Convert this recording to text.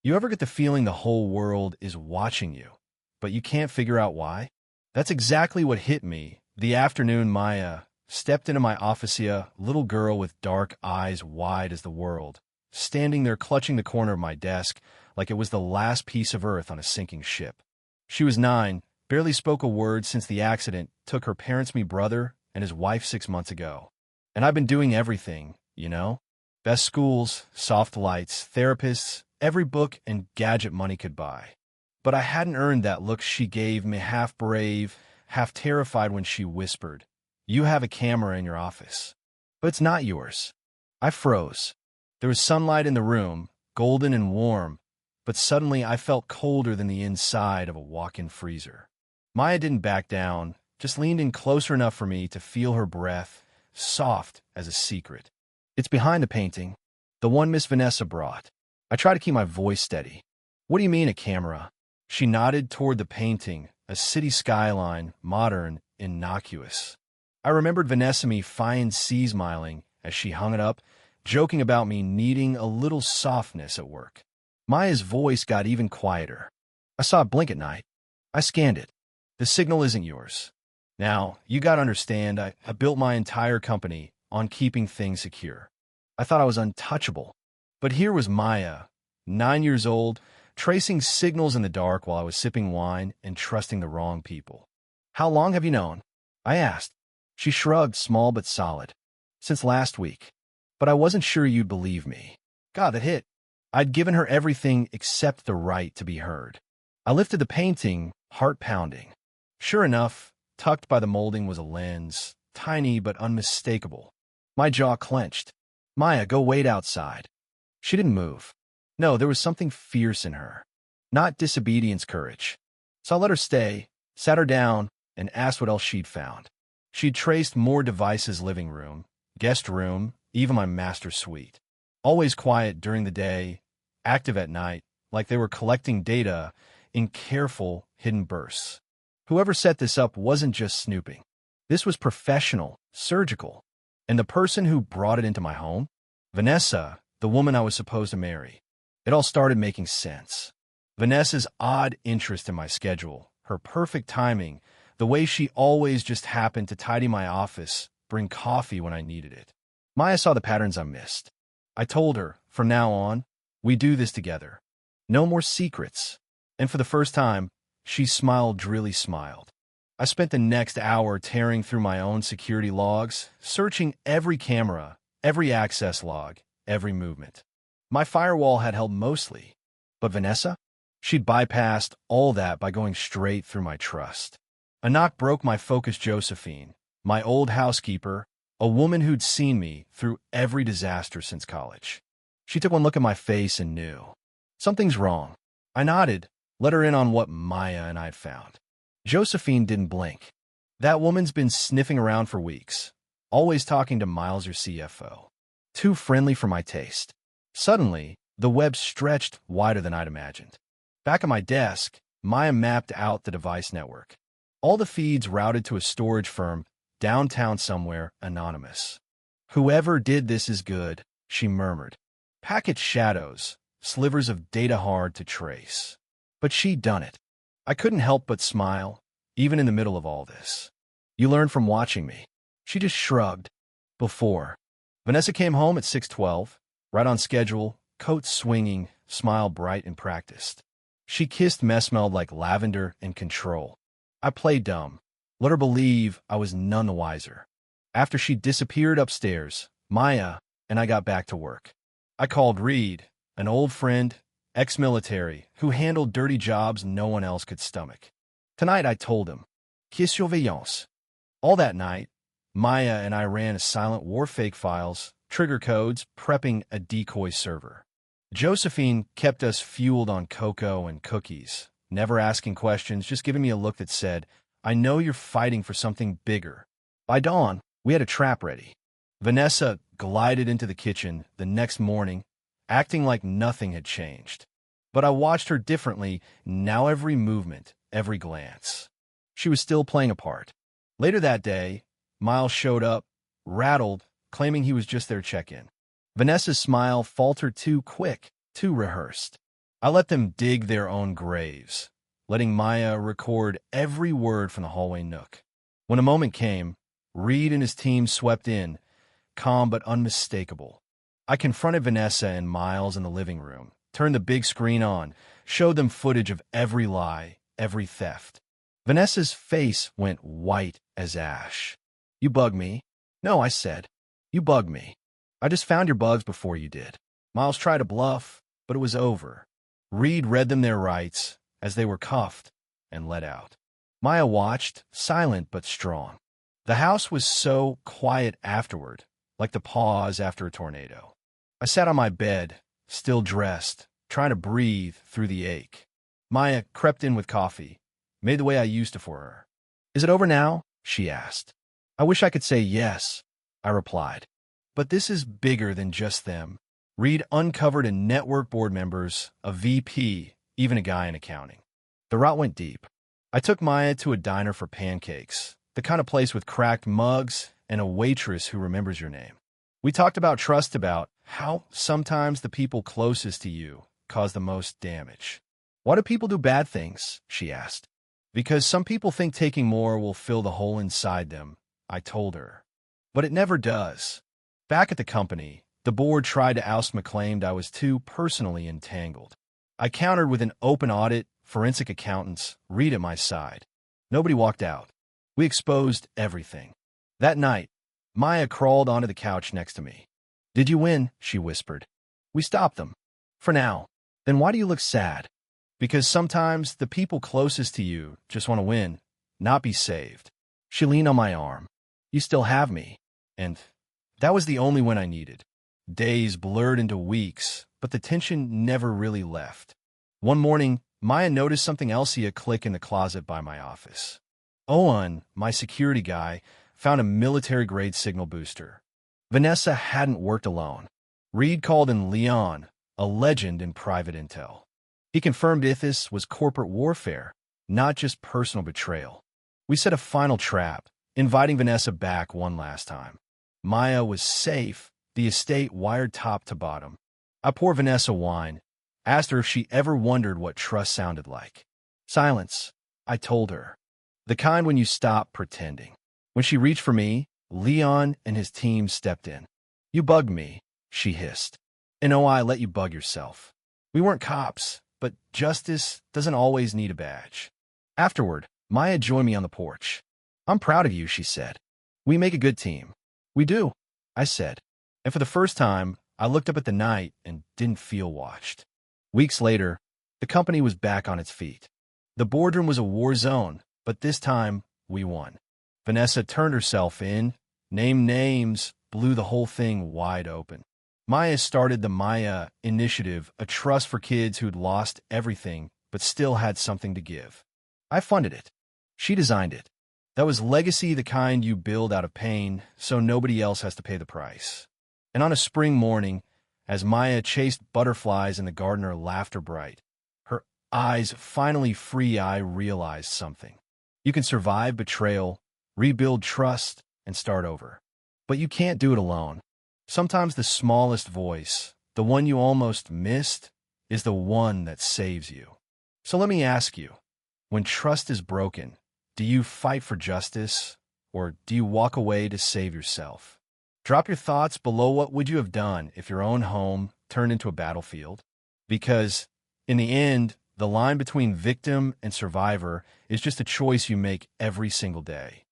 You ever get the feeling the whole world is watching you, but you can't figure out why? That's exactly what hit me the afternoon Maya stepped into my office, a little girl with dark eyes wide as the world, standing there clutching the corner of my desk like it was the last piece of earth on a sinking ship. She was 9, barely spoke a word since the accident took her parents, me brother, and his wife 6 months ago. And I've been doing everything, you know? Best schools, soft lights, therapists, every book and gadget money could buy. But I hadn't earned that look she gave me, half brave, half terrified when she whispered, "You have a camera in your office, but it's not yours." I froze. There was sunlight in the room, golden and warm, but suddenly I felt colder than the inside of a walk-in freezer. Maya didn't back down, just leaned in closer enough for me to feel her breath, soft as a secret. "It's behind the painting, the one Miss Vanessa brought." I tried to keep my voice steady. "What do you mean a camera?" She nodded toward the painting, a city skyline, modern, innocuous. I remembered Vanessa me Fiancée smiling as she hung it up, joking about me needing a little softness at work. Maya's voice got even quieter. "I saw it blink at night. I scanned it. The signal isn't yours. Now, you gotta understand, I built my entire company on keeping things secure. I thought I was untouchable. But here was Maya, 9 years old, tracing signals in the dark while I was sipping wine and trusting the wrong people." "How long have you known?" I asked. She shrugged, small but solid. "Since last week. But I wasn't sure you'd believe me." God, that hit. I'd given her everything except the right to be heard. I lifted the painting, heart pounding. Sure enough, tucked by the molding was a lens, tiny but unmistakable. My jaw clenched. "Maya, go wait outside." She didn't move. No, there was something fierce in her. Not disobedience courage. So I let her stay, sat her down, and asked what else she'd found. She'd traced more devices: living room, guest room, even my master suite. Always quiet during the day, active at night, like they were collecting data in careful, hidden bursts. Whoever set this up wasn't just snooping. This was professional, surgical. And the person who brought it into my home? Vanessa, the woman I was supposed to marry. It all started making sense. Vanessa's odd interest in my schedule, her perfect timing, the way she always just happened to tidy my office, bring coffee when I needed it. Maya saw the patterns I missed. I told her, from now on, we do this together. No more secrets. And for the first time, she smiled, really smiled. I spent the next hour tearing through my own security logs, searching every camera, every access log, every movement. My firewall had held mostly. But Vanessa? She'd bypassed all that by going straight through my trust. A knock broke my focus. Josephine, my old housekeeper, a woman who'd seen me through every disaster since college. She took one look at my face and knew. Something's wrong. I nodded, let her in on what Maya and I'd found. Josephine didn't blink. That woman's been sniffing around for weeks, always talking to Miles, your CFO. Too friendly for my taste. Suddenly, the web stretched wider than I'd imagined. Back at my desk, Maya mapped out the device network. All the feeds routed to a storage firm downtown somewhere, anonymous. "Whoever did this is good," she murmured. Packet shadows, slivers of data hard to trace. But she'd done it. I couldn't help but smile, even in the middle of all this. "You learned from watching me." She just shrugged. "Before." Vanessa came home at 6:12, right on schedule, coat swinging, smile bright and practiced. She kissed me, smelled like lavender and control. I played dumb, let her believe I was none the wiser. After she disappeared upstairs, Maya and I got back to work. I called Reed, an old friend, ex-military, who handled dirty jobs no one else could stomach. Tonight I told him, "Que surveillance." All that night, Maya and I ran a silent war, fake files, trigger codes, prepping a decoy server. Josephine kept us fueled on cocoa and cookies, never asking questions, just giving me a look that said, "I know you're fighting for something bigger." By dawn, we had a trap ready. Vanessa glided into the kitchen the next morning, acting like nothing had changed. But I watched her differently now, every movement, every glance. She was still playing a part. Later that day, Miles showed up, rattled, claiming he was just there to check in. Vanessa's smile faltered, too quick, too rehearsed. I let them dig their own graves, letting Maya record every word from the hallway nook. When a moment came, Reed and his team swept in, calm but unmistakable. I confronted Vanessa and Miles in the living room, turned the big screen on, showed them footage of every lie, every theft. Vanessa's face went white as ash. "You bug me." "No," I said. "You bug me. I just found your bugs before you did." Miles tried to bluff, but it was over. Reed read them their rights as they were cuffed and let out. Maya watched, silent but strong. The house was so quiet afterward, like the pause after a tornado. I sat on my bed, still dressed, trying to breathe through the ache. Maya crept in with coffee, made the way I used to for her. "Is it over now?" she asked. "I wish I could say yes," I replied. "But this is bigger than just them." Reed uncovered a network board members, a VP, even a guy in accounting. The route went deep. I took Maya to a diner for pancakes, the kind of place with cracked mugs and a waitress who remembers your name. We talked about trust, about how sometimes the people closest to you cause the most damage. "Why do people do bad things?" she asked. "Because some people think taking more will fill the hole inside them," I told her. But it never does. Back at the company, the board tried to oust me, claimed I was too personally entangled. I countered with an open audit, forensic accountants, Reed at my side. Nobody walked out. We exposed everything. That night, Maya crawled onto the couch next to me. "Did you win?" she whispered. "We stopped them. For now." "Then why do you look sad?" "Because sometimes the people closest to you just want to win, not be saved." She leaned on my arm. "You still have me." And that was the only win I needed. Days blurred into weeks, but the tension never really left. One morning, Maya noticed something else click in the closet by my office. Owen, my security guy, found a military-grade signal booster. Vanessa hadn't worked alone. Reed called in Leon, a legend in private intel. He confirmed this was corporate warfare, not just personal betrayal. We set a final trap, inviting Vanessa back one last time. Maya was safe, the estate wired top to bottom. I poured Vanessa wine, asked her if she ever wondered what trust sounded like. "Silence," I told her. "The kind when you stop pretending." When she reached for me, Leon and his team stepped in. "You bugged me," she hissed. "And oh, I let you bug yourself. We weren't cops, but justice doesn't always need a badge." Afterward, Maya joined me on the porch. "I'm proud of you," she said. "We make a good team." "We do," I said. And for the first time, I looked up at the night and didn't feel watched. Weeks later, the company was back on its feet. The boardroom was a war zone, but this time, we won. Vanessa turned herself in, named names, blew the whole thing wide open. Maya started the Maya Initiative, a trust for kids who'd lost everything but still had something to give. I funded it. She designed it. That was legacy, the kind you build out of pain so nobody else has to pay the price. And on a spring morning, as Maya chased butterflies in the garden, her laughter bright, her eyes finally free, I realized something. You can survive betrayal, rebuild trust, and start over. But you can't do it alone. Sometimes the smallest voice, the one you almost missed, is the one that saves you. So let me ask you, when trust is broken, do you fight for justice, or do you walk away to save yourself? Drop your thoughts below. What would you have done if your own home turned into a battlefield? Because in the end, the line between victim and survivor is just a choice you make every single day.